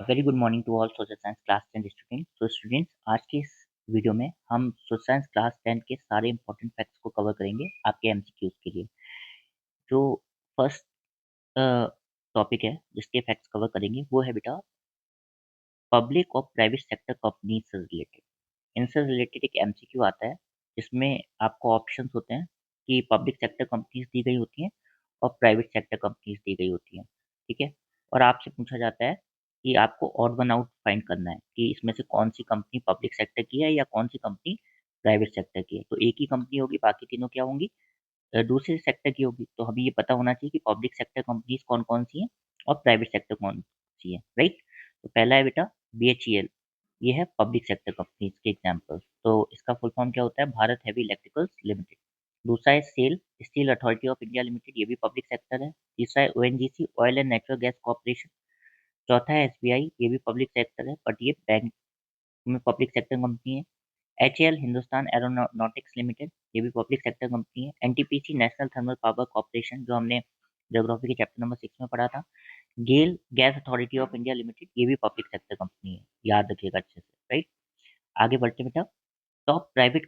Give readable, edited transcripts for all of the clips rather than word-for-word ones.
Very good morning to all social science class 10 student. तो students, आज की इस वीडियो में हम सोशल साइंस क्लास 10 के सारे इंपॉर्टेंट फैक्ट्स को कवर करेंगे आपके एमसीक्यूज के लिए। जो फर्स्ट टॉपिक है जिसके फैक्ट्स कवर करेंगे वो है बेटा पब्लिक और प्राइवेट सेक्टर कंपनी से रिलेटेड। इनसे रिलेटेड एक एमसीक्यू आता है जिसमें आपको ऑप्शंस होते हैं कि पब्लिक सेक्टर कंपनीज दी गई होती हैं और प्राइवेट सेक्टर कंपनीज दी गई होती हैं। ठीक है, और आपसे पूछा जाता है कि आपको ऑड वन आउट फाइंड करना है कि इसमें से कौन सी कंपनी पब्लिक सेक्टर की है या कौन सी कंपनी प्राइवेट सेक्टर की है। तो एक ही कंपनी होगी, बाकी तीनों क्या होंगी? दूसरे सेक्टर की होगी। तो हमें ये पता होना चाहिए कि पब्लिक सेक्टर कंपनीज कौन कौन सी हैं और प्राइवेट सेक्टर कौन सी है, राइट? तो पहला है बेटा बीएचईएल। ये है पब्लिक सेक्टर कंपनीज के एग्जांपल्स। तो इसका फुल फॉर्म क्या होता है? Bharat heavy electricals limited. दूसरा है SAIL steel authority of India limited, ये भी पब्लिक सेक्टर है। तीसरा है ONGC oil and natural gas corporation. चौथा है एसबीआई, ये भी पब्लिक सेक्टर है बट ये बैंक में पब्लिक सेक्टर कंपनी है। एचएएल हिंदुस्तान एरोनॉटिक्स लिमिटेड, ये भी पब्लिक सेक्टर कंपनी है। NTPC national thermal power corporation, जो हमने ज्योग्राफी के चैप्टर नंबर 6 में पढ़ा था। GAIL gas authority of India limited, ये भी पब्लिक सेक्टर कंपनी है, याद रखिएगा अच्छे से, राइट? आगे बढ़ते बेटा, टॉप प्राइवेट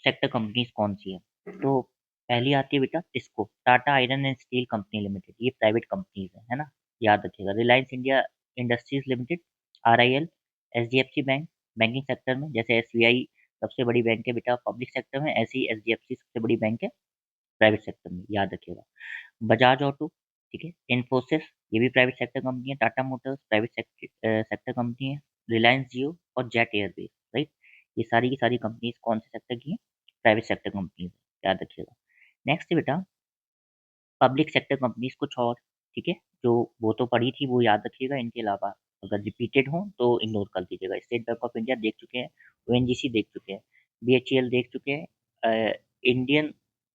सेक्टर कंपनीज कौन सी है? तो पहली आती है बेटा TISCO, Tata iron and steel company limited, ये प्राइवेट कंपनीज है ना, याद रखिएगा। Reliance India industries limited, RIL, HDFC bank, banking sector में जैसे एसबीआई सबसे बड़ी बैंक है बेटा पब्लिक सेक्टर में, ऐसी ही एचडीएफसी सबसे बड़ी बैंक है प्राइवेट सेक्टर में, याद रखिएगा। बजाज ऑटो, ठीक है, इन्फोसिस, ये भी प्राइवेट सेक्टर कंपनी है। Tata Motors private sector company है। रिलायंस जियो और जेट एयरवेज, राइट? ये सारी की सारी कंपनीज कौन से सेक्टर की हैं? प्राइवेट सेक्टर कंपनीज है, याद रखिएगा। नेक्स्ट है बेटा पब्लिक सेक्टर कंपनीज कुछ और, ठीक है, जो वो तो पढ़ी थी वो याद रखिएगा, इनके अलावा अगर रिपीटेड हो तो इग्नोर कर दीजिएगा। स्टेट बैंक ऑफ इंडिया देख चुके हैं, ओएनजीसी देख चुके हैं, बीएचईएल देख चुके हैं, इंडियन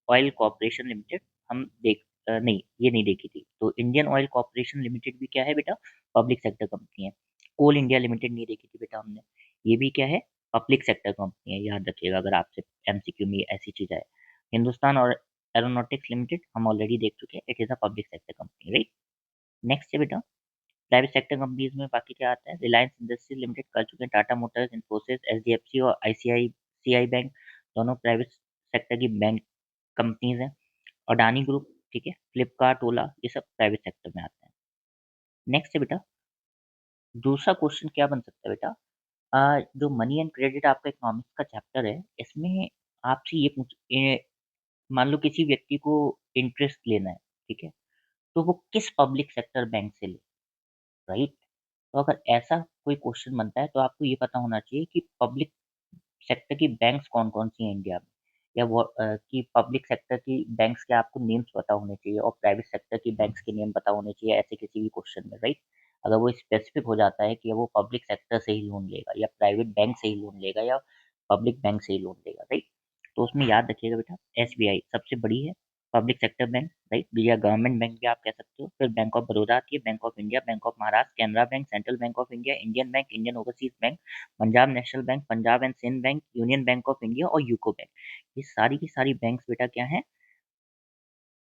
ऑयल कॉर्पोरेशन लिमिटेड हम नहीं, ये नहीं देखी थी। तो इंडियन ऑयल कॉर्पोरेशन लिमिटेड भी क्या है बेटा? पब्लिक सेक्टर कंपनी है। कोल इंडिया लिमिटेड नहीं देखी थी बेटा हमने, ये भी क्या है? पब्लिक सेक्टर कंपनी है, याद रखिएगा अगर आपसे एमसीक्यू में ऐसी चीज आए। हिंदुस्तान और एरोनॉटिक्स लिमिटेड हम ऑलरेडी देख चुके हैं, it is a public sector company, right? Next है बेटा प्राइवेट सेक्टर कंपनीज में बाकी क्या आता है? रिलायंस इंडस्ट्रीज लिमिटेड कर चुके हैं, टाटा मोटर्स, इन्फोसिस, एचडीएफसी और आईसीआईसीआई बैंक, दोनों प्राइवेट सेक्टर की बैंक कंपनीज हैं। अडानी ग्रुप, ठीक है, फ्लिपकार्ट, ओला, ये सब प्राइवेट सेक्टर में आते हैं। नेक्स्ट है बेटा दूसरा क्वेश्चन क्या बन सकता है बेटा? जो मनी एंड क्रेडिट आपका इकोनॉमिक्स का चैप्टर है, इसमें आपसे मान लो किसी व्यक्ति को इंटरेस्ट लेना है, ठीक है, तो वो किस पब्लिक सेक्टर बैंक से ले, राइट? तो अगर ऐसा कोई क्वेश्चन बनता है तो आपको ये पता होना चाहिए कि पब्लिक सेक्टर की बैंक्स कौन-कौन सी हैं इंडिया में, या वो कि पब्लिक सेक्टर की बैंक्स के आपको नेम्स पता होने चाहिए और प्राइवेट सेक्टर की बैंक्स के नेम पता होने चाहिए ऐसे किसी भी क्वेश्चन में, राइट? अगर वो स्पेसिफिक हो जाता है कि वो पब्लिक सेक्टर से ही लोन लेगा या प्राइवेट बैंक से ही लोन लेगा या पब्लिक बैंक से ही लोन लेगा, राइट? तो उसमें याद रखिएगा बेटा एसबीआई सबसे बड़ी है पब्लिक सेक्टर बैंक, राइट? या गवर्नमेंट बैंक भी आप कह सकते हो। फिर बैंक ऑफ बड़ौदा आती है, bank of India, bank of Maharashtra, Canara bank, central bank of India, Indian bank, Indian overseas bank, Punjab national bank, Punjab and Sind bank, union bank of India और यूको बैंक। ये सारी की सारी बैंक्स बेटा क्या हैं?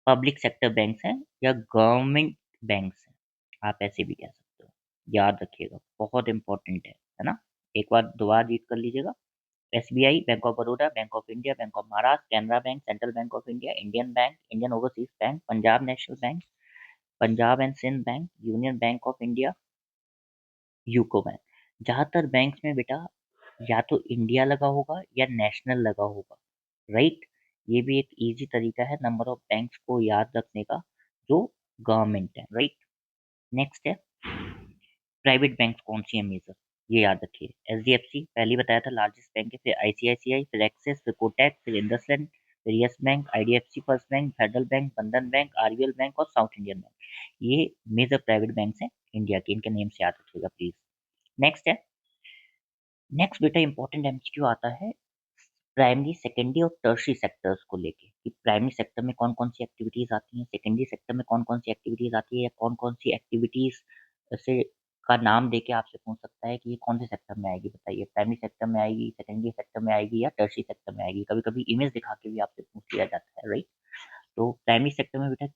पब्लिक सेक्टर बैंक्स हैं या गवर्नमेंट बैंक्स हैं, आप ऐसे भी कह सकते हो। याद रखिएगा, बहुत इंपॉर्टेंट है ना? एक बार दोबारा रीड कर लीजिएगा। SBI, bank of Baroda, bank of India, bank of Maharashtra, Canara bank, central bank of India, Indian bank, Indian overseas bank, Punjab national bank, Punjab and Sind bank, union bank of India, UCO bank. ज्यादातर बैंक्स में बेटा या तो इंडिया लगा होगा या नेशनल लगा होगा, राइट? ये भी एक इजी तरीका है नंबर ऑफ बैंक्स को याद रखने का जो गवर्नमेंट है, राइट? नेक्स्ट है प्राइवेट बैंक कौन सी है मेजर, ये याद रखिए। एचडीएफसी पहले ही बताया था लार्जेस्ट बैंक है, फिर आईसीआईसीआई, फिर एक्सिस, फिर कोटक, फिर इंडसलैंड, फिर yes bank, IDFC first bank, federal bank, बंधन बैंक, आरबीएल बैंक और साउथ इंडियन बैंक। ये मेजर प्राइवेट बैंक हैं इंडिया के, इनके नेम से याद रखिएगा प्लीज। नेक्स्ट है, नेक्स्ट बेटा इंपॉर्टेंट एमसीक्यू आता है प्राइमरी, सेकेंडरी और टर्शरी सेक्टर्स को लेके कि प्राइमरी सेक्टर में कौन-कौन सी एक्टिविटीज़ आती हैं, सेकेंडरी सेक्टर में कौन-कौन सी एक्टिविटीज़ आती है या कौन-कौन सी एक्टिविटीज़ से का नाम देके आपसे पूछ सकता है कि ये कौन से सेक्टर में आएगी बताइए? प्राइमरी सेक्टर में आएगी, सेकेंडरी सेक्टर में आएगी या टर्शरी सेक्टर में आएगी? कभी-कभी इमेज दिखा के भी आपसे पूछ लिया जाता है, राइट? तो प्राइमरी सेक्टर में बेटा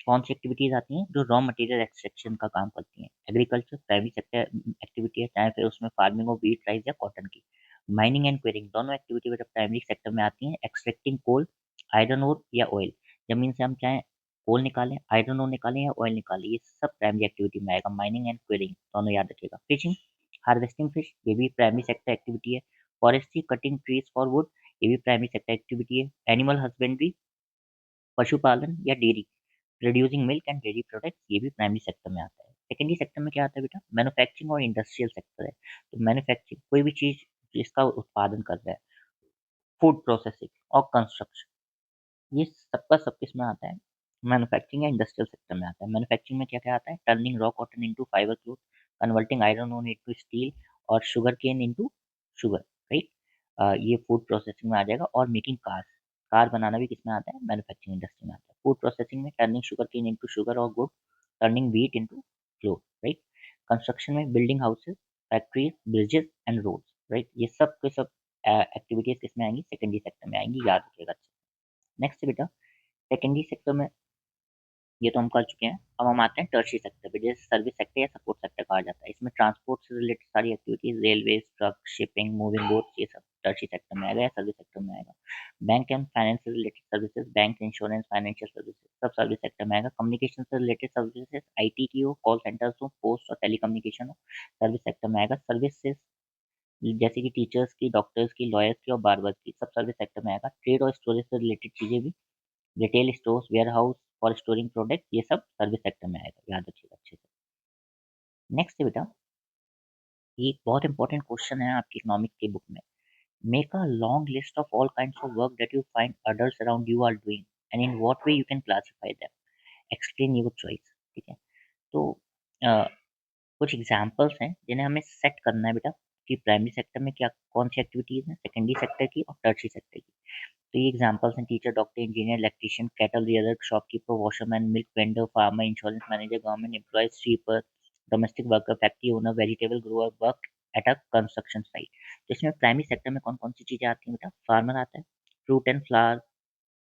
कौन सी एक्टिविटीज़ आती हैं जो रॉ मटेरियल एक्सट्रैक्शन का काम करती हैं। एग्रीकल्चर प्राइमरी सेक्टर एक्टिविटी है, चाहे फिर उसमें फार्मिंग ऑफ व्हीट, राइस या कॉटन की। माइनिंग एंड क्वेरिंग दोनों एक्टिविटी बेटा प्राइमरी सेक्टर में आती हैं। एक्सट्रैक्टिंग कोल, आयरन ओर या ऑयल, जमीन से हम चाहे कोल निकालें, आयरन ओर निकालें या ऑयल निकालें, ये सब प्राइमरी एक्टिविटी में आएगा। माइनिंग एंड क्वेरिंग दोनों याद रखिएगा। फिशिंग, हार्वेस्टिंग फिश, ये भी प्राइमरी सेक्टर एक्टिविटी है। Forestry, cutting trees for would, ये भी प्राइमरी सेक्टर एक्टिविटी है। एनिमल हस्बेंड्री, पशुपालन या dairy, producing milk and dairy products, ये भी प्राइमरी सेक्टर में आता है। सेकेंडरी सेक्टर में क्या आता है बेटा? मैन्युफैक्चरिंग और इंडस्ट्रियल सेक्टर है। तो मैन्युफैक्चरिंग कोई भी चीज़ जिसका उत्पादन कर रहा है, फूड प्रोसेसिंग और कंस्ट्रक्शन, ये सबका सब किसमें आता है? मैन्युफैक्चरिंग या इंडस्ट्रियल सेक्टर में आता है। मैन्युफैक्चरिंग में क्या-क्या आता है? Turning raw cotton into fibre cloth, converting iron ore into steel और sugar cane into sugar, right? ये फूड प्रोसेसिंग में आ जाएगा। और मेकिंग कार्स, कार बनाना भी किसमें आता है? मैन्युफैक्चरिंग इंडस्ट्री में आता है। फूड प्रोसेसिंग में turning sugar cane into sugar और गुड, turning wheat into flour, right? Construction में building houses, factories, bridges and roads, right? ये सब के सब एक्टिविटीज़ किसमें आएँगी? सेकेंडरी सेक्टर में आएँगी, याद रखिएगा। नेक्स्ट बेटा, सेकेंडरी सेक्टर में ये तो हम कर चुके हैं। अब हम आते हैं टर्शियरी सेक्टर पे, जैसे सर्विस सेक्टर या सपोर्ट सेक्टर कहा जाता है। इसमें ट्रांसपोर्ट से रिलेटेड सारी activities, Railways, truck, shipping, moving boats, ये सब टर्शियरी सेक्टर में आएगा या सर्विस सेक्टर में आएगा। बैंक एंड फाइनेंस से related services, bank, insurance, financial services, सब सर्विस सेक्टर में आएगा। कम्युनिकेशन से रिलेटेड सर्विसेज़, आईटी की हो, कॉल सेंटर्स हो, पोस्ट और टेलीकम्युनिकेशन हो, सर्विस सेक्टर में आएगा। सर्विसेज़ जैसे कि टीचर्स की, डॉक्टर्स की, लॉयर्स की और बार्बर्स की, सब सर्विस सेक्टर में आएगा। ट्रेड और स्टोरेज से रिलेटेड चीज़ें भी, retail stores, warehouse for storing product, ये सब सर्विस सेक्टर में आएगा, याद रखिएगा अच्छे से। नेक्स्ट है बेटा, ये एक बहुत इंपॉर्टेंट क्वेश्चन है आपकी इकोनॉमिक की बुक में। Make a long list of all kinds of work that you find others around you are doing and in what way you can classify them, explain your choice. ठीक है, तो अ, कुछ examples हैं जिन्हें हमें set करना है बेटा कि प्राइमरी सेक्टर में क्या कौन सी एक्टिविटीज हैं, सेकेंडरी सेक्टर की और टर्शियरी सेक्टर की। तो ये एग्जांपल्स हैं: teacher, doctor, engineer, electrician, cattle rearer, shopkeeper, washerman, milk vendor, farmer, insurance manager, government employees, sweeper, domestic worker, factory owner, vegetable grower, work at a construction site. तो इसमें primary sector में कौन-कौन सी चीज़ें आती हैं बेटा? फार्मर आता है, फ्रूट एंड फ्लावर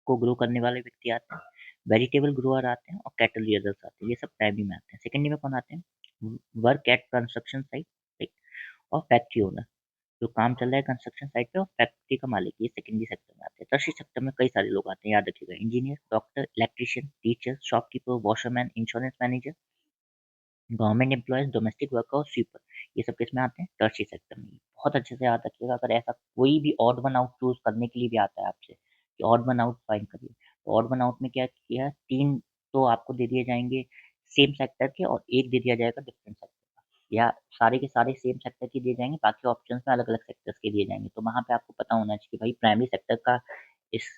को ग्रो करने वाले व्यक्ति आते हैं, वेजिटेबल ग्रोअर आते हैं और कैटल रियरर्स आते हैं। ये सब प्राइमरी में आते हैं। सेकेंडरी में कौन आते हैं? Work at construction site, right? और फैक्ट्री ओनर, जो काम चल रहा है कंस्ट्रक्शन साइट पे और फैक्ट्री का मालिक, ये सेकेंडरी सेक्टर में आते हैं। टर्शियरी सेक्टर में कई सारे लोग आते हैं, याद रखिएगा: engineer, doctor, electrician, teacher, shopkeeper, washerman, insurance manager, government employees, domestic worker और स्वीपर, ये सब किसमें आते हैं? टर्शियरी सेक्टर में। बहुत अच्छे से याद रखिएगा। अगर ऐसा कोई भी ऑड वन आउट चूज करने के लिए भी आता है आपसे कि ऑड वन आउट फाइंड करिए, तो ऑड वन आउट में क्या किया है? तीन तो आपको दे दिए जाएंगे सेम सेक्टर के और एक दे दिया जाएगा डिफरेंट सेक्टर का, या सारे के सारे सेम सेक्टर के दिए जाएंगे, बाकी ऑप्शंस में अलग अलग सेक्टर्स के दिए जाएंगे। तो वहां पे आपको पता होना चाहिए कि भाई प्राइमरी सेक्टर का इस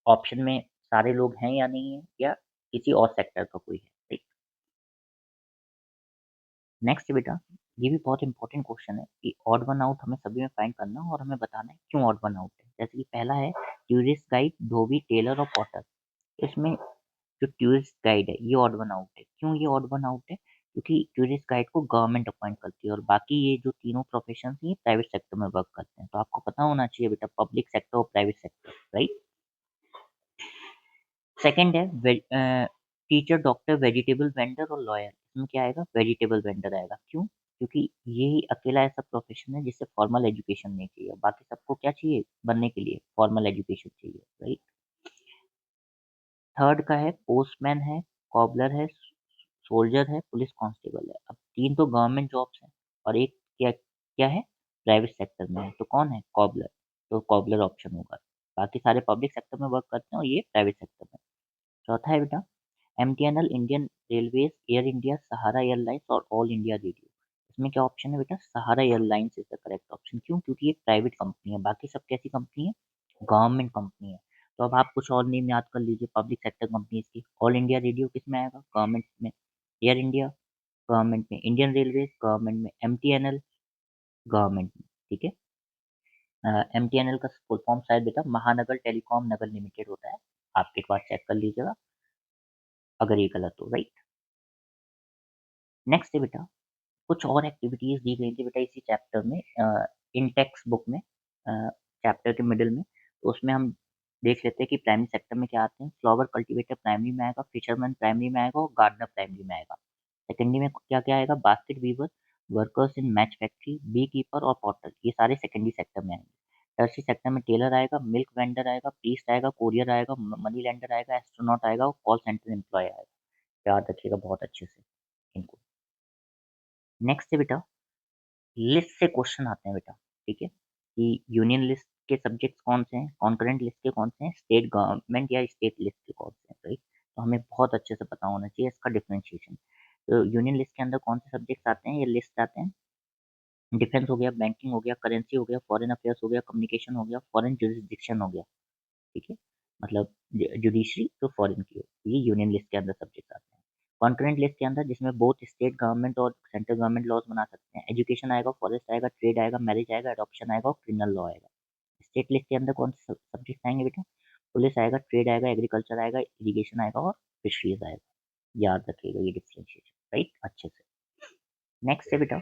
ऑप्शन में सारे लोग हैं या नहीं है, या किसी और सेक्टर का कोई है। नेक्स्ट बेटा, ये भी बहुत इंपॉर्टेंट क्वेश्चन है कि ऑड वन आउट हमें सभी में फाइंड करना है और हमें बताना है क्यों ऑड वन आउट है। जैसे कि पहला है टूरिस्ट गाइड, धोबी, टेलर और पॉटर। इसमें जो टूरिस्ट गाइड है ये ऑड वन आउट है। क्यों ये ऑड वन आउट है? क्योंकि टूरिस्ट गाइड को गवर्नमेंट अपॉइंट करती है और बाकी ये जो तीनों प्रोफेशन ये प्राइवेट सेक्टर में वर्क करते हैं। तो आपको पता होना चाहिए बेटा पब्लिक सेक्टर और प्राइवेट सेक्टर, राइट? सेकंड है टीचर, डॉक्टर, वेजिटेबल वेंडर और लॉयर। इसमें क्या आएगा? वेजिटेबल वेंडर आएगा। क्यों? क्योंकि यही अकेला ऐसा प्रोफेशन है जिससे फॉर्मल एजुकेशन नहीं चाहिए। बाकी सबको क्या चाहिए बनने के लिए? फॉर्मल एजुकेशन चाहिए, राइट? थर्ड का है पोस्टमैन है, कॉबलर है, सोल्जर है, पुलिस कांस्टेबल है। अब तीन तो गवर्नमेंट जॉब्स हैं और एक क्या क्या है? प्राइवेट सेक्टर में है। तो कौन है? कॉबलर। तो कॉबलर ऑप्शन होगा। बाकी सारे पब्लिक सेक्टर में वर्क करते हैं और ये प्राइवेट सेक्टर में। चौथा है बेटा MTNL, Indian Railways, Air India, Sahara Airlines और ऑल इंडिया रेडियो। इसमें क्या ऑप्शन है बेटा? Sahara Airlines is the correct option. क्यों? क्योंकि ये प्राइवेट कंपनी है, बाकी सब कैसी कंपनी है? गवर्नमेंट कंपनी है। तो अब आप कुछ और नेम याद कर लीजिए पब्लिक सेक्टर कंपनीज की। ऑल इंडिया रेडियो किस में आएगा? गवर्नमेंट में। एयर इंडिया गवर्नमेंट में। इंडियन रेलवेज गवर्नमेंट में। एमटीएनएल गवर्नमेंट में। ठीक है। एमटीएनएल का फुल फॉर्म शायद बेटा महानगर टेलीकॉम नगर लिमिटेड होता है। आप एक बार चेक कर लीजिएगा अगर ये गलत हो, राइट? नेक्स्ट है बेटा, कुछ और एक्टिविटीज़ दी गई थी बेटा इसी चैप्टर में इन टेक्स्ट बुक में, चैप्टर के मिडिल में। तो उसमें हम देख लेते हैं कि प्राइमरी सेक्टर में क्या आते हैं। फ्लावर कल्टीवेटर प्राइमरी में आएगा, फिशरमैन प्राइमरी में आएगा और गार्डनर प्राइमरी में आएगा। सेकेंडरी में क्या-क्या आएगा, basket weaver, workers in match factory, bee keeper और पॉटर, ये सारे सेकेंडरी सेक्टर में आएंगे। टर्सरी सेक्टर में टेलर आएगा, मिल्क वेंडर आएगा, प्रीस्ट आएगा, कोरियर आएगा, मनी लेंडर आएगा, एस्ट्रोनॉट आएगा और कॉल सेंटर एम्प्लॉय आएगा। याद रखिएगा बहुत अच्छे से इनको। नेक्स्ट है बेटा, लिस्ट से क्वेश्चन आते हैं बेटा, ठीक है, कि यूनियन लिस्ट के सब्जेक्ट्स कौन से हैं, कॉन्करेंट लिस्ट के कौन से हैं, स्टेट गवर्नमेंट या स्टेट लिस्ट के कौन से हैं, राइट। तो हमें बहुत अच्छे से पता होना चाहिए इसका डिफरेंशिएशन। तो यूनियन लिस्ट के अंदर कौन से सब्जेक्ट्स आते हैं, ये लिस्ट आते हैं, डिफेंस हो गया, बैंकिंग हो गया, करेंसी हो गया, फॉरेन अफेयर्स हो गया, कम्युनिकेशन हो गया, फॉरेन जुरिस्डिक्शन हो गया, ठीक है, मतलब जुडिशरी तो फॉरेन की हो, ये यूनियन लिस्ट के अंदर सब्जेक्ट आते हैं। कॉन्करेंट लिस्ट के अंदर जिसमें बोथ स्टेट गवर्नमेंट और सेंट्रल गवर्नमेंट लॉज बना सकते हैं, एजुकेशन आएगा, फॉरेस्ट आएगा, ट्रेड आएगा, मैरिज आएगा, अडॉप्शन आएगा और क्रिमिनल लॉ आएगा। स्टेट लिस्ट के अंदर कौन से सब्जेक्ट आएंगे बेटा, पुलिस आएगा, ट्रेड आएगा, एग्रीकल्चर आएगा, इरिगेशन आएगा और फिशरीज आएगा। याद रखिएगा ये डिफ्रेंशिएशन, राइट, अच्छे से। नेक्स्ट है बेटा,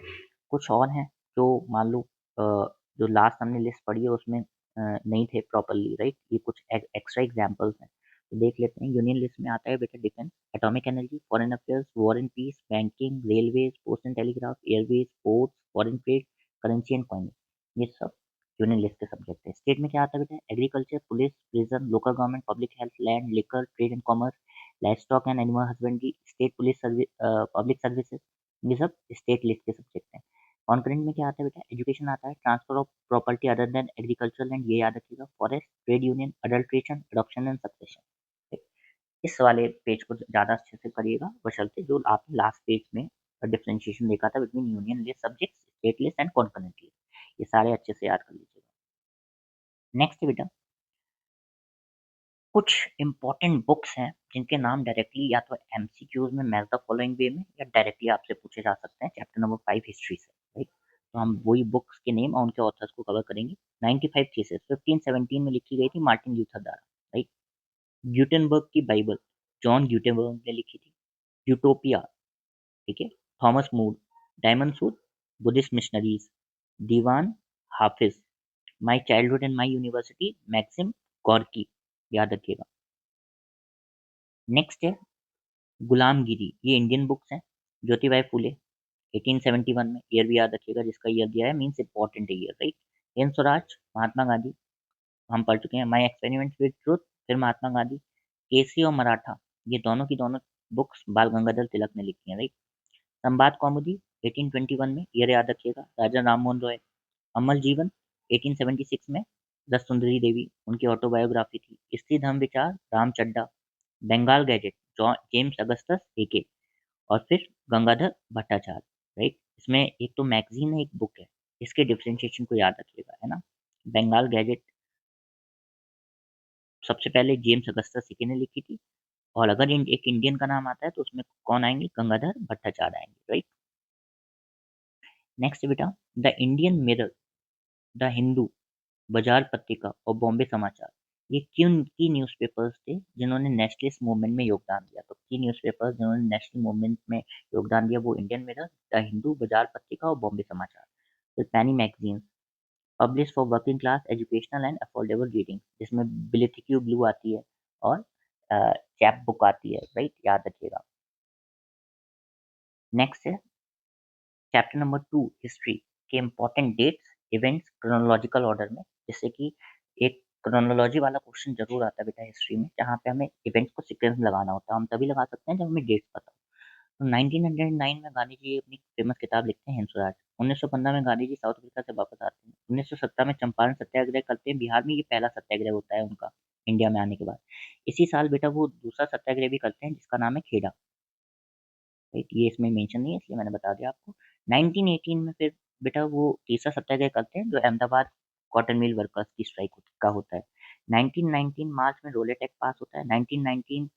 कुछ और हैं जो मान लो जो लास्ट हमने लिस्ट पढ़ी है उसमें नहीं थे प्रॉपरली, राइट, ये कुछ एक्स्ट्रा एग्जांपल्स हैं, तो देख लेते हैं। यूनियन लिस्ट में आता है बेटा defence, atomic energy, foreign affairs, war and peace, banking, railways, post and telegraph, airways, ports, foreign trade, currency and coining, ये सब यूनियन लिस्ट के सब्जेक्ट है। स्टेट में क्या आता है बेटा, agriculture, police, prison, local government, public health, land, liquor, trade and commerce, life stock and animal husbandry, state police service, public services, ये सब स्टेट लिस्ट के सब्जेक्ट हैं। कॉन्करेंट में क्या आता है बेटा, एजुकेशन आता है, transfer of property other than agricultural land, ये याद रखिएगा, forest, trade union, adulteration, adoption and succession. इस वाले पेज को ज़्यादा अच्छे से करिएगा, बशर्ते जो आपने लास्ट पेज में डिफरेंशिएशन देखा था between union list subjects, state list and concurrent list, ये सारे अच्छे से याद कर लीजिएगा। नेक्स्ट बेटा, कुछ इंपॉर्टेंट बुक्स हैं जिनके नाम डायरेक्टली या तो एमसीक्यूज में मैच द फॉलोइंग वे में या डायरेक्टली आपसे पूछे जा सकते हैं चैप्टर नंबर 5 हिस्ट्री से, राइट। तो हम वही बुक्स के नेम और उनके ऑथर्स को कवर करेंगे। 95 थीसिस 1517 में लिखी गई थी मार्टिन ल्यूथर द्वारा, राइट। ग्यूटेनबर्ग की बाइबल जॉन ग्यूटेनबर्ग ने लिखी थी। यूटोपिया, ठीक है, थॉमस मूड, डायमंड सूद, बुद्धिस्ट मिशनरीज, दीवान हाफिज, my childhood and my university, Maxim Gorky, याद रखिएगा। नेक्स्ट है गुलामगिरी, ये इंडियन बुक्स हैं। ज्योतिबाई फुले 1871 में, ईयर भी याद रखिएगा, जिसका ईयर दिया है मीन्स इंपॉर्टेंट ईयर, राइट। एन स्वराज, महात्मा गांधी, हम पढ़ चुके हैं। माई एक्सपेरिमेंट विद ट्रुथ, फिर महात्मा गांधी। केसरी और मराठा, ये दोनों की दोनों बुक्स बाल गंगाधर तिलक ने लिखी हैं, राइट। संवाद कौमुदी 1821 में, ईयर याद रखिएगा, राजा राममोहन रॉय। अमल जीवन 1876 में, दस सुंदरी देवी, उनकी ऑटोबायोग्राफी थी। स्त्री धर्म विचार, राम चड्डा। बंगाल गैजेट, जेम्स अगस्टस एके। और फिर गंगाधर भट्टाचार्य, राइट। इसमें एक तो मैगजीन है, एक बुक है, इसके डिफरेंशिएशन को याद रखिएगा, है ना। बंगाल गैजेट सबसे पहले जेम्स अगस्टस सीके ने लिखी थी, और अगर एक इंडियन का नाम आता है तो उसमें कौन आएंगे, गंगाधर भट्टाचार्य आएंगे, राइट। नेक्स्ट बेटा, the Indian mirror, the Hindu, बाजार पत्रिका और बॉम्बे समाचार, ये किन की न्यूज़पेपर्स थे जिन्होंने नेशनलिस्ट मूवमेंट में योगदान दिया। तो की न्यूज़पेपर्स जिन्होंने नेशनल मूवमेंट में योगदान दिया वो इंडियन मिरर, द हिंदू, बाजार पत्रिका और बॉम्बे समाचार। फिर पैनी magazine, publish for working class, educational and affordable reading, जिसमें बिलिथिक्यू ब्लू आती है और चैप बुक आती है, राइट, याद रखिएगा। नेक्स्ट है चैप्टर नंबर 2 हिस्ट्री के important dates, events chronological order में, जैसे कि एक क्रोनोलॉजी वाला क्वेश्चन जरूर आता है बेटा हिस्ट्री में, जहाँ पे हमें इवेंट्स को सीक्वेंस में लगाना होता है। हम तभी लगा सकते हैं जब हमें डेट्स पता हो। तो 1909 में गांधी जी अपनी फेमस किताब लिखते हैं हिंद स्वराज। 1915 में गांधी जी साउथ अफ्रीका से वापस आते हैं। 1917 में चंपारण सत्याग्रह करते हैं, बिहार में ये पहला सत्याग्रह होता है उनका इंडिया में आने के बाद। इसी साल बेटा वो दूसरा सत्याग्रह भी करते हैं जिसका नाम है खेड़ा, राइट, ये इसमें मेंशन नहीं है इसलिए मैंने बता दिया आपको। 1918 में फिर बेटा वो तीसरा सत्याग्रह करते हैं जो अहमदाबाद कॉटन मिल वर्कर्स की स्ट्राइक का होता है। 1919 मार्च में रोलेट एक्ट पास होता है। 1919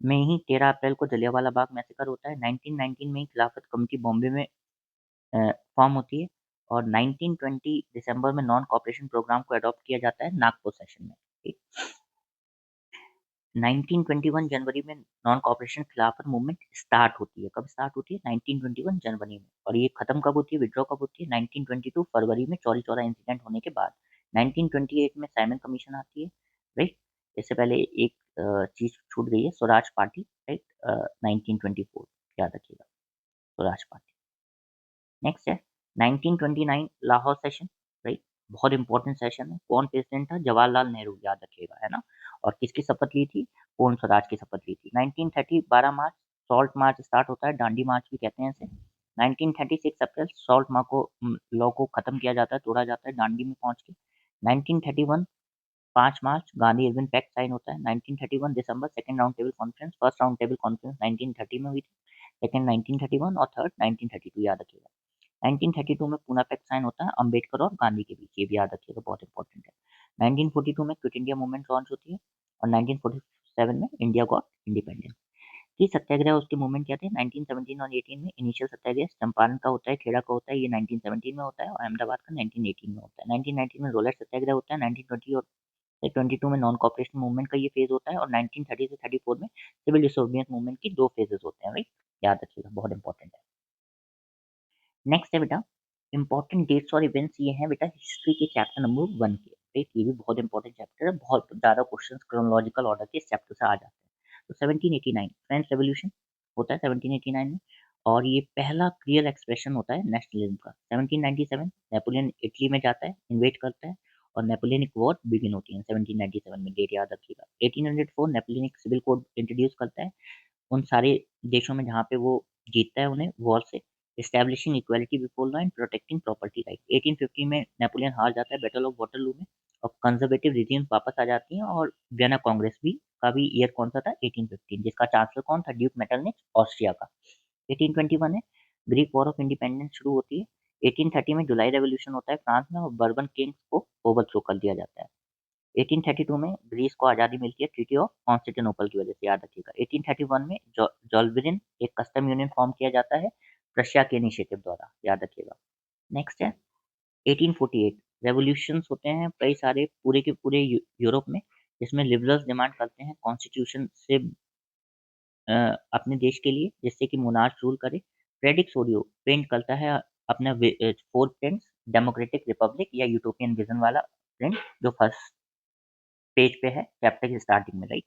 में ही 13 अप्रैल को जलियांवाला बाग मैसेकर होता है। 1919 में ही खिलाफत कमेटी बॉम्बे में फॉर्म होती है। और 1920 दिसंबर में नॉन कॉपरेशन प्रोग्राम को अडॉप्ट किया जाता है नागपुर सेशन में, ठीक। 1921 जनवरी में नॉन कॉपरेशन खिलाफत मूवमेंट स्टार्ट होती है। कब स्टार्ट होती है, 1921 जनवरी में। और ये खत्म कब होती है, विड्रॉ कब होती है, 1922 फरवरी में चौरी चौरा इंसिडेंट होने के बाद। 1928 में साइमन कमीशन आती है, राइट। इससे पहले एक चीज़ छूट गई है, स्वराज पार्टी, राइट, 1924, याद रखिएगा, स्वराज पार्टी। नेक्स्ट है 1929 लाहौर सेशन, राइट, बहुत इंपॉर्टेंट सेशन है। कौन प्रेसिडेंट था? जवाहरलाल नेहरू, याद रखिएगा, है ना। और किसकी शपथ ली थी? पूर्ण स्वराज की शपथ ली थी। 1930 12 मार्च सॉल्ट मार्च स्टार्ट होता है, दांडी मार्च भी कहते हैं इसे। 1936 अप्रैल सॉल्ट मार्च को लॉ को खत्म किया जाता है, तोड़ा जाता है दांडी में पहुंच के। 1931 5 मार्च गांधी इरविन पैक्ट साइन होता है। 1931 दिसंबर second round table conference, first round table conference 1930 में हुई थी, सेकंड 1931 और थर्ड 1932, याद रखिएगा। 1932 में पूना पैक्ट साइन होता है अंबेडकर और गांधी के बीच, ये भी याद रखिएगा, बहुत इंपॉर्टेंट है। 1942 में क्विट इंडिया मूवमेंट लॉन्च होती है और 1947 में इंडिया गॉट इंडिपेंडेंस। ये सत्याग्रह उसके मूवमेंट क्या थे? 1917 और 18 में इनिशियल सत्याग्रह चंपारण का होता है, खेड़ा का होता है, ये 1917 में होता है, और अहमदाबाद का 1918 में होता है। 1919 में रोलर सत्याग्रह होता है, 1920 और 22 में नॉन कॉपरेशन मूवमेंट का ये फेज होता है, और 1930 से 34 में सिविल डिसोबीडियंस मूवमेंट की 2 फेजेस होते हैं, राइट, याद रखिएगा, बहुत इंपॉर्टेंट है। नेक्स्ट है बेटा, इंपॉर्टेंट डेट्स और इवेंट्स ये हैं बेटा हिस्ट्री के चैप्टर नंबर 1 के, राइट, ये भी बहुत इंपॉर्टेंट चैप्टर है, बहुत ज़्यादा क्वेश्चंस क्रोनोलॉजिकल ऑर्डर के इस चैप्टर से आ जाते हैं। तो 1789 फ्रेंच रेवोल्यूशन होता है 1789 में, और ये पहला क्लियर एक्सप्रेशन होता है नेशनलिज्म का। 1797 नेपोलियन इटली में जाता है, इन्वेट करता है, और नेपोलियनिक वॉर बिगिन होती है 1797 में, डेट याद रखिएगा। 1804 नेपोलियनिक सिविल कोड इंट्रोड्यूस करता है उन सारे देशों में जहाँ पे वो जीतता है उन्हें वॉर से, establishing equality before law and protecting property right. 1850 में नेपोलियन हार जाता है बैटल ऑफ वाटरलू में, और कंजर्वेटिव रिजीम्स वापस आ जाती हैं, और वियना कांग्रेस भी का भी ईयर कौन सा था? 1815, जिसका चांसलर कौन था? ड्यूक मेटरनिच, ऑस्ट्रिया का। 1821 है ग्रीक वॉर ऑफ इंडिपेंडेंस शुरू होती है। 1830 में जुलाई रेवोल्यूशन होता है फ्रांस में, और बर्बन किंग्स को ओवरथ्रो कर दिया जाता है। 1832 में ग्रीस को आज़ादी मिलती है ट्रीटी ऑफ कॉन्स्टेंटिनोपल की वजह से, याद रखिएगा। 1831 में जॉल्बरिन एक कस्टम यूनियन फॉर्म किया जाता है रशिया के इनिशिएटिव द्वारा, याद रखिएगा। नेक्स्ट है 1848 रेवोल्यूशंस होते हैं कई सारे पूरे के पूरे यूरोप में, जिसमें लिबरल्स डिमांड करते हैं कॉन्स्टिट्यूशन से अपने देश के लिए, जिससे कि मोनार्क रूल करे। फ्रेडरिक सोडियो पेंट करता है अपना फोर प्रिंट्स, डेमोक्रेटिक रिपब्लिक या यूटोपियन विजन वाला प्रिंट, जो फर्स्ट पेज पे है चैप्टर की स्टार्टिंग में, राइट।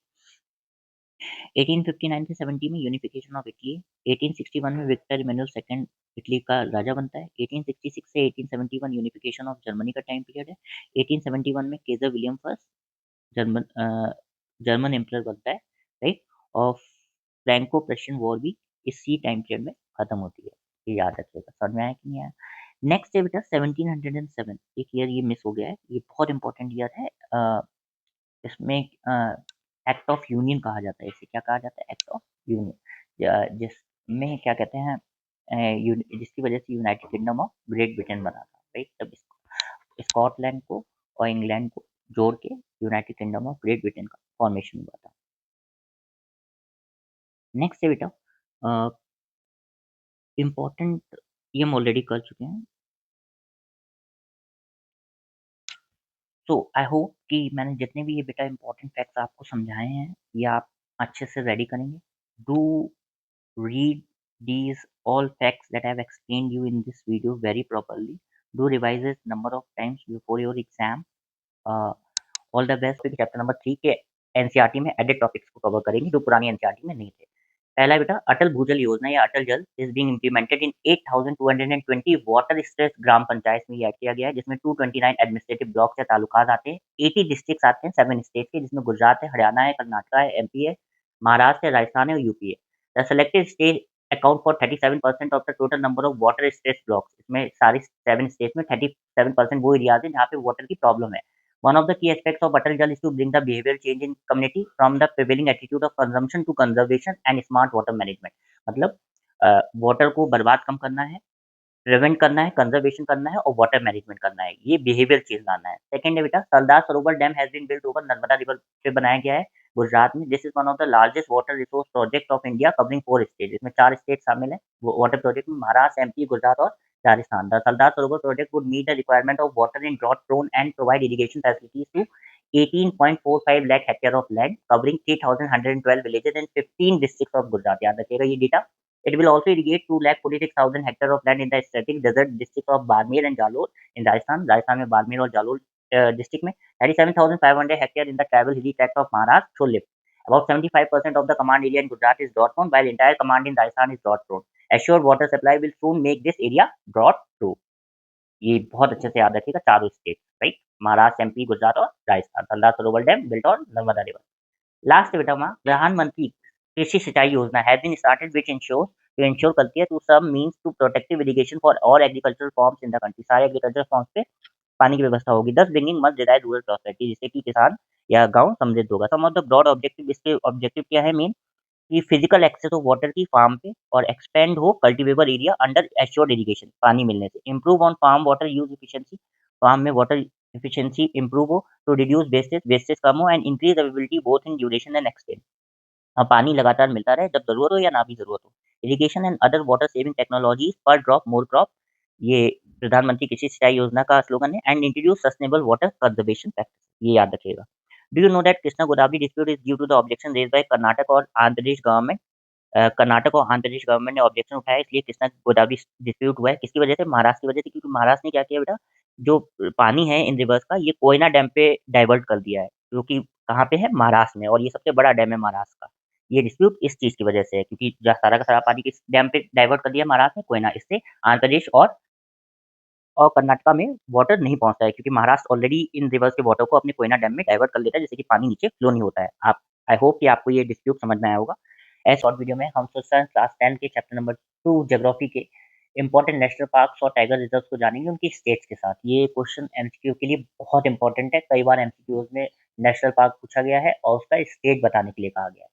1859 से 70 में यूनिफिकेशन ऑफ इटली। 1861 में विक्टर इमैनुअल सेकंड इटली का राजा बनता है। 1866 से 1871 यूनिफिकेशन ऑफ जर्मनी का टाइम पीरियड है। 1871 में Kjær William first German German emperor बनता है, राइट। और फ्रैंको प्रशियन वॉर भी इसी टाइम पीरियड में खत्म होती है, ये याद रखिएगा। समझ में आया कि नहीं आया? नेक्स्ट है बेटा 1707, एक ईयर ये मिस हो गया है, ये बहुत इंपॉर्टेंट ईयर है। इसमें एक्ट ऑफ यूनियन कहा जाता है, इसे क्या कहा जाता है? एक्ट ऑफ यूनियन, जिसमें क्या कहते हैं जिसकी वजह से United kingdom of great Britain बना था, राइट। तब स्कॉटलैंड को और इंग्लैंड को जोड़ के United kingdom of great Britain का फॉर्मेशन हुआ था। नेक्स्ट है बेटा इम्पोर्टेंट, ये हम ऑलरेडी कर चुके हैं। सो आई होप कि मैंने जितने भी ये बेटा इम्पोर्टेंट फैक्ट्स आपको समझाए हैं, ये आप अच्छे से रेडी करेंगे। Do read these all facts that I have explained you in this video very properly. Do revise it number of times before your exam. Uh, all the best. Chapter number 3 के NCERT में added topics को cover करेंगे जो पुरानी NCERT में नहीं थे। पहला बेटा अटल भूजल योजना या Atal Jal is being implemented in 8220 water stress gram panchayat में ये ऐड किया गया है, जिसमें 229 एडमिनिस्ट्रेटिव ब्लॉक्स या तालुकात आते हैं, 80 डिस्ट्रिक्ट्स आते हैं 7 स्टेट के, जिसमें गुजरात है, हरियाणा है, कर्नाटक है, एमपी है, महाराष्ट्र है, राजस्थान है और यूपी है। The selected state account for 37% of the total number of water stress blocks. इसमें सारी 7 स्टेट में 37% वो एरियाज हैं जहाँ पे वाटर की प्रॉब्लम है। One of the key aspects of Atal Jal is to bring the behavioral change in community from the prevailing attitude of consumption to conservation and smart water management। मतलब water को बर्बाद कम करना है, prevent करना है, conservation करना है और वाटर मैनेजमेंट करना है, ये बिहेवियर चेंज लाना है। सेकंड है बेटा Sardar Sarovar dam has been built over Narmada river पे बनाया गया है गुजरात में। This is one of the largest water resource project of India covering 4 state, इसमें 4 स्टेट शामिल है वाटर प्रोजेक्ट में, महाराष्ट्र, एमपी, गुजरात और Rajasthan. The Sardar Sarovar project would meet the requirement of water in drought prone and provide irrigation facilities to 18.45 lakh hectare of land covering 3,112 villages in 15 districts of Gujarat। याद रखिएगा ये data. It will also irrigate 2,46,000 hectare of land in the static desert district of Barmer and Jalore in Rajasthan। Rajasthan में बाड़मेर और Jalore district में 37,500 hectare in the tribal hilly tract of Maharashtra show lift. About 75% of the command area in Gujarat is drought prone, while entire command in Rajasthan is drought prone. Assured water supply will soon make this area drought proof. ये बहुत अच्छे से याद रखिएगा, चारों state, right? Maharashtra, MP, Gujarat और Rajasthan. Sardar Sarovar dam built on Narmada river. Last बेटा में प्रधानमंत्री कृषि सिंचाई योजना has been started which ensure करती है to some means to protective irrigation for all agricultural farms in the country. सारे एग्रीकल्चर फॉर्म्स पे पानी की व्यवस्था होगी। Thus bringing much desired rural prosperity, जिससे कि किसान या गांव समृद्ध होगा। Some of the broad objective, इसके ऑब्जेक्टिव क्या है मेन? कि फिजिकल एक्सेस ऑफ वाटर की फार्म पे और एक्सपेंड हो cultivable area under assured irrigation, पानी मिलने से। Improve on farm water use efficiency, farm में वाटर एफिशिएंसी इंप्रूव हो टू रिड्यूस वेस्टेज कम हो and increase availability both in duration and extent. पानी लगातार मिलता रहे जब जरूरत हो या ना भी जरूरत हो। Irrigation and other water saving technologies per drop more crop, ये प्रधानमंत्री कृषि सिंचाई योजना का स्लोगन है। And introduce sustainable water conservation practice, ये याद रखिएगा। Do you know that Krishna Godavari dispute is due to the objection raised by Karnataka और आंध्र प्रदेश गवर्नमेंट? कर्नाटक और आंध्र प्रदेश गवर्नमेंट ने ऑब्जेक्शन उठाया, इसलिए कृष्णा गोदावरी डिस्प्यूट हुआ है। किसकी वजह से? महाराष्ट्र की वजह से, क्योंकि महाराष्ट्र ने क्या किया बेटा, जो पानी है इन रिवर्स का, ये कोयना डैम पे डाइवर्ट कर दिया है, जो कि कहाँ पे है? महाराष्ट्र में, और ये सबसे बड़ा डैम है महाराष्ट्र का। ये डिस्प्यूट इस चीज की वजह से है, क्योंकि सारा का सारा पानी किस डैम पे डाइवर्ट कर दिया महाराष्ट्र ने? कोयना। इससे आंध्र प्रदेश और कर्नाटका में वाटर नहीं पहुंचता है, क्योंकि महाराष्ट्र ऑलरेडी इन रिवर्स के वाटर को अपने कोयना डैम में डाइवर्ट कर लेता है, जिससे कि पानी नीचे फ्लो नहीं होता है। आप, आई होप कि आपको ये डिस्प्यूट समझ में आया होगा। ऐसे शॉर्ट वीडियो में हम सोशल क्लास 10 के चैप्टर नंबर 2 ज्योग्राफी के इंपॉर्टेंट नेशनल पार्क्स और टाइगर रिजर्व्स को जानेंगे, उनकी स्टेट्स के साथ। ये क्वेश्चन एमसीक्यू के लिए बहुत इंपॉर्टेंट है। कई बार एमसीक्यूज में नेशनल पार्क पूछा गया है और उसका स्टेट बताने के लिए कहा गया है।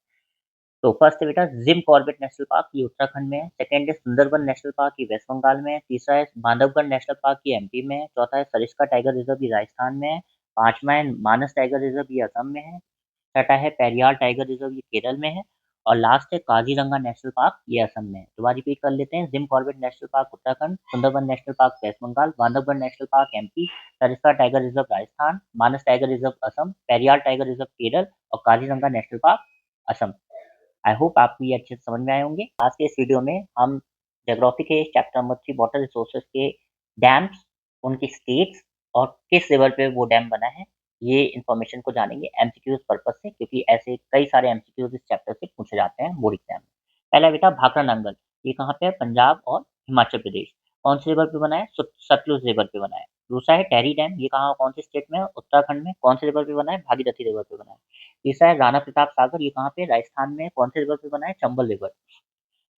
तो फर्स्ट है बेटा जिम कॉर्बेट नेशनल पार्क, ये उत्तराखंड में है। सेकंड है सुंदरबन नेशनल पार्क, ये वेस्ट बंगाल में है। तीसरा है बांधवगढ़ नेशनल पार्क, ये एमपी में है। चौथा है सरिस्का टाइगर रिजर्व, ये राजस्थान में है। पांचवा है मानस टाइगर रिजर्व, ये असम में है। छठा है पेरियार टाइगर रिजर्व, ये केरल में है। और लास्ट है काजीरंगा नेशनल पार्क, ये असम में है। दोबारा रिपीट कर लेते हैं। Jim Corbett National Park Uttarakhand, Sundarban National Park West Bengal, Bandhavgarh National Park MP, Sariska Tiger Reserve Rajasthan, Manas Tiger Reserve Assam, Periyar Tiger Reserve Kerala और Kaziranga National Park Assam. I hope आपको ये अच्छे से समझ में आए होंगे। आज के इस वीडियो में हम ज्योग्राफी के चैप्टर नंबर 3 वाटर रिसोर्सेज के डैम्स, उनकी स्टेट्स और किस लेवल पे वो डैम बना है, ये इन्फॉर्मेशन को जानेंगे एमसीक्यूज पर्पज से, क्योंकि ऐसे कई सारे एमसीक्यूज इस चैप्टर से पूछे जाते हैं बोर्ड एग्जाम में। पहला बेटा भाखड़ा नंगल, ये कहाँ पे है? पंजाब और हिमाचल प्रदेश। कौन से रिवर पे बना है? सतलुज रिवर पे बना है। दूसरा है टेरी डैम, ये कहाँ, कौन से स्टेट में है? उत्तराखंड में। कौन से रिवर पे बना है? भागीरथी रिवर पे बना है। तीसरा है राणा प्रताप सागर, ये कहाँ पे? राजस्थान में। कौन से रिवर पे बना है? चंबल रिवर।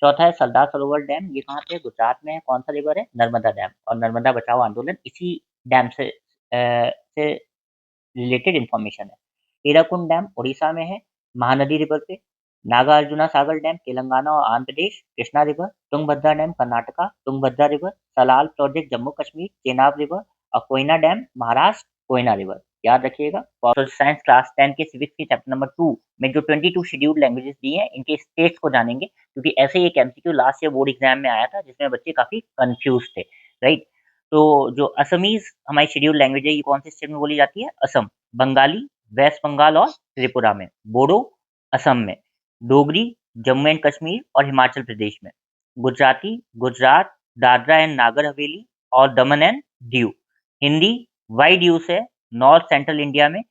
चौथा है सरदार सरोवर डैम, ये कहाँ पे है? गुजरात में है। कौन सा रिवर है? नर्मदा डैम। और नर्मदा बचाओ आंदोलन इसी डैम से रिलेटेड इंफॉर्मेशन है। हीराकुंड डैम उड़ीसा में है, महानदी रिवर पे। नागार्जुना सागर डैम तेलंगाना और Andhra Pradesh, Krishna river. Tungabhadra dam Karnataka, Tungabhadra river. Salal project Jammu Kashmir, Chenab river. और कोयना डैम महाराष्ट्र, कोयना रिवर। याद रखिएगा। सोशल साइंस क्लास 10 के सिविक्स के चैप्टर नंबर 2 में जो 22 शेड्यूल्ड लैंग्वेजेस दी हैं, इनके स्टेट्स को जानेंगे, क्योंकि ऐसे ही एक MCQ last year board exam में आया था, जिसमें बच्चे काफी कंफ्यूज थे, राइट? तो जो असमीज हमारी शेड्यूल्ड लैंग्वेज है, ये कौन से स्टेट में बोली जाती है? असम। बंगाली वेस्ट बंगाल और त्रिपुरा में। बोडो असम में। डोगरी जम्मू एंड कश्मीर और हिमाचल प्रदेश में। गुजराती गुजरात, दादरा एंड नागर हवेली और Daman and Diu. Hindi wide use है नॉर्थ सेंट्रल इंडिया में,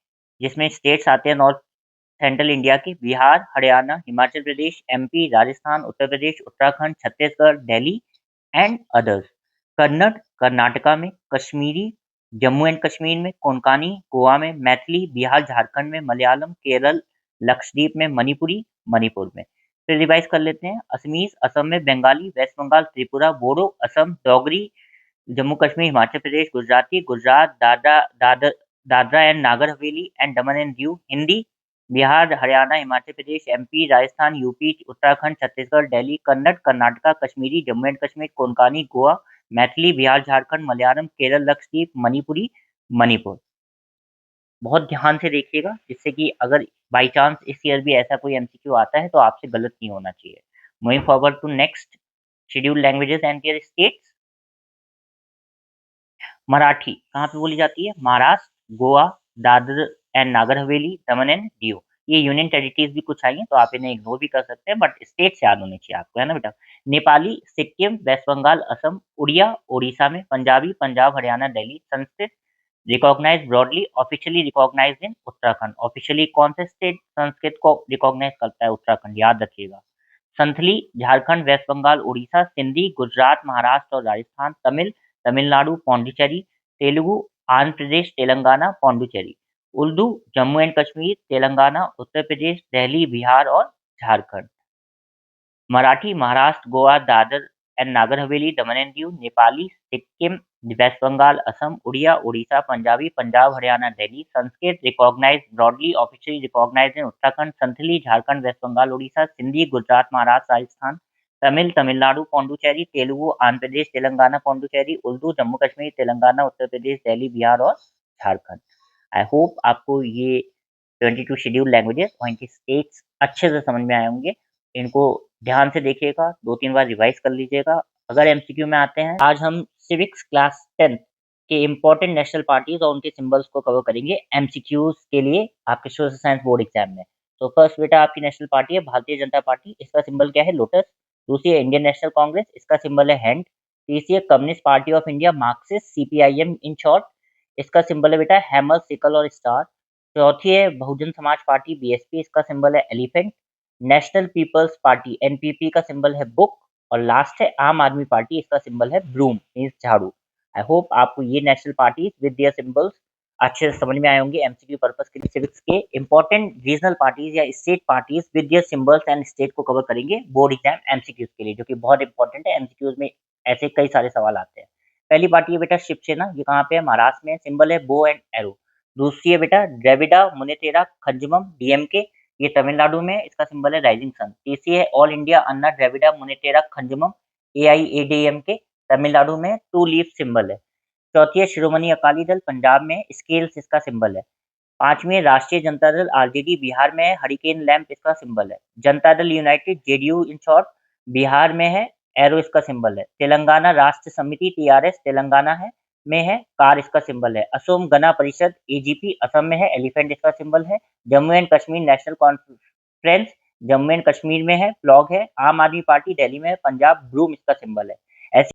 जिसमें स्टेट्स आते हैं नॉर्थ सेंट्रल इंडिया के: Bihar, Haryana, Himachal Pradesh, MP, Rajasthan, Uttar Pradesh, Uttarakhand, Chhattisgarh, Delhi and others. Kannada Karnataka में। कश्मीरी जम्मू एंड कश्मीर में। कोंकणी गोवा में। मैथिली बिहार झारखंड में। मलयालम केरल लक्षद्वीप में। मणिपुरी मणिपुर में। फिर रिवाइज कर लेते हैं। असमीज असम में। Bengali west Bengal Tripura. Bodo Assam. Dogri Jammu Kashmir Himachal Pradesh. Gujarati Gujarat Dadra and Nagar Haveli and Daman and Diu. Hindi Bihar Haryana Himachal Pradesh MP Rajasthan UP Uttarakhand Chhattisgarh Delhi. Kannada Karnataka Kashmiri Jammu and Kashmir Konkani Goa. Maithili Bihar Jharkhand Malayalam Kerala Lakshadweep Manipuri Manipur. बहुत ध्यान से देखिएगा, जिससे कि अगर बाई चांस इस ईयर भी ऐसा कोई एमसीक्यू आता है तो आपसे गलत नहीं होना चाहिए। Moving forward to next scheduled languages and their states. Marathi कहाँ पे बोली जाती है? Maharashtra, Goa, Dadra and Nagar Haveli, Daman and Diu. ये यूनियन टेरिटरीज भी कुछ आई हैं, तो आप इन्हें इग्नोर भी कर सकते हैं, बट स्टेट्स याद होने चाहिए आपको, है ना बेटा? नेपाली सिक्किम, वेस्ट बंगाल, असम। उड़िया ओडिशा में। Punjabi Punjab, Haryana, Delhi. Sanskrit recognise broadly, officially recognised in Uttarakhand. Officially कौन से स्टेट संस्कृत को रिकॉग्नाइज करता है? उत्तराखंड, याद रखिएगा। संथली झारखंड, वेस्ट बंगाल, उड़ीसा। सिंधी गुजरात, महाराष्ट्र और राजस्थान। तमिल तमिलनाडु, पौंडीचेरी। तेलुगु आंध्र प्रदेश, तेलंगाना, पौंडीचेरी। उर्दू जम्मू एंड कश्मीर, तेलंगाना, उत्तर प्रदेश, दिल्ली, बिहार और Jharkhand. Marathi Maharashtra, Goa, Dadra and Nagar Haveli, Daman and Diu. Nepali Sikkim, West Bengal, Assam. Oriya Orissa, Punjabi Punjab, Haryana, Delhi. Sanskrit recognised broadly, officially recognised in Uttarakhand. Santhali Jharkhand, West Bengal, Orissa. Sindhi Gujarat, Maharashtra, Rajasthan. Tamil Tamil Nadu, Pondicherry. Telugu Andhra Pradesh, Telangana, Pondicherry. Urdu Jammu Kashmir, Telangana, Uttar Pradesh, Delhi, Bihar और झारखंड। आई होप आपको ये 22 शेड्यूल लैंग्वेजेस और इनके स्टेट्स अच्छे से समझ में आए होंगे। इनको ध्यान से देखिएगा, 2-3 बार रिवाइज कर लीजिएगा। अगर एमसीक्यू में आते हैं, आज हम सिविक्स क्लास 10 के इम्पोर्टेंट नेशनल पार्टीज और उनके सिंबल्स को कवर करेंगे एमसीक्यूज के लिए आपके सोशल साइंस बोर्ड एग्जाम में। तो फर्स्ट बेटा आपकी नेशनल पार्टी है भारतीय जनता पार्टी, इसका सिंबल क्या है? लोटस। दूसरी है इंडियन नेशनल कांग्रेस, इसका सिंबल है हैंड। तीसरी है communist party of India, Marxist, CPIM in short, इसका सिंबल है बेटा हैमर, सिकल और स्टार। चौथी है बहुजन समाज पार्टी, बीएसपी, इसका सिंबल है elephant. National people's party, NPP, का सिंबल है बुक। और लास्ट है आम आदमी पार्टी, इसका सिंबल है ब्रूम, मीन्स झाड़ू। आई होप आपको ये national parties with their symbols अच्छे से समझ में आए होंगे। एमसीक्यू पर्पस के लिए सिविक्स के इंपॉर्टेंट रीजनल पार्टीज या state parties with their symbols and state को कवर करेंगे बोर्ड एग्जाम एमसीक्यूज के लिए, जो कि बहुत इंपॉर्टेंट है। एमसीक्यूज में ऐसे कई सारे सवाल आते हैं। पहली पार्टी है बेटा शिवसेना, ये कहाँ पे है? महाराष्ट्र में। सिंबल है बो एंड एरो। दूसरी है बेटा द्रविड़ा मुनेतेरा खंजमम, डीएमके, ये तमिलनाडु में, इसका सिंबल है राइजिंग सन। तीसरी है all India Anna Dravida Munnetra Kazhagam, AIADMK, Tamil Nadu में, टू लीफ सिंबल है। चौथी है शिरोमणि अकाली दल, पंजाब में, स्केल्स इसका सिंबल है। पांचवी है राष्ट्रीय जनता दल, आरजेडी, बिहार में है, हरिकेन लैंप इसका सिंबल है। Janata Dal United, JDU in short, Bihar में है, एरो इसका सिंबल है। तेलंगाना राष्ट्र समिति, टीआरएस, तेलंगाना है में है, कार इसका सिंबल है। असोम गण परिषद, एजीपी, असम में है, एलिफेंट इसका सिंबल है। Jammu and Kashmir national conference, Jammu and Kashmir में है, फ्लॉग है। आम आदमी पार्टी दिल्ली में है, पंजाब ब्रूम इसका सिंबल है।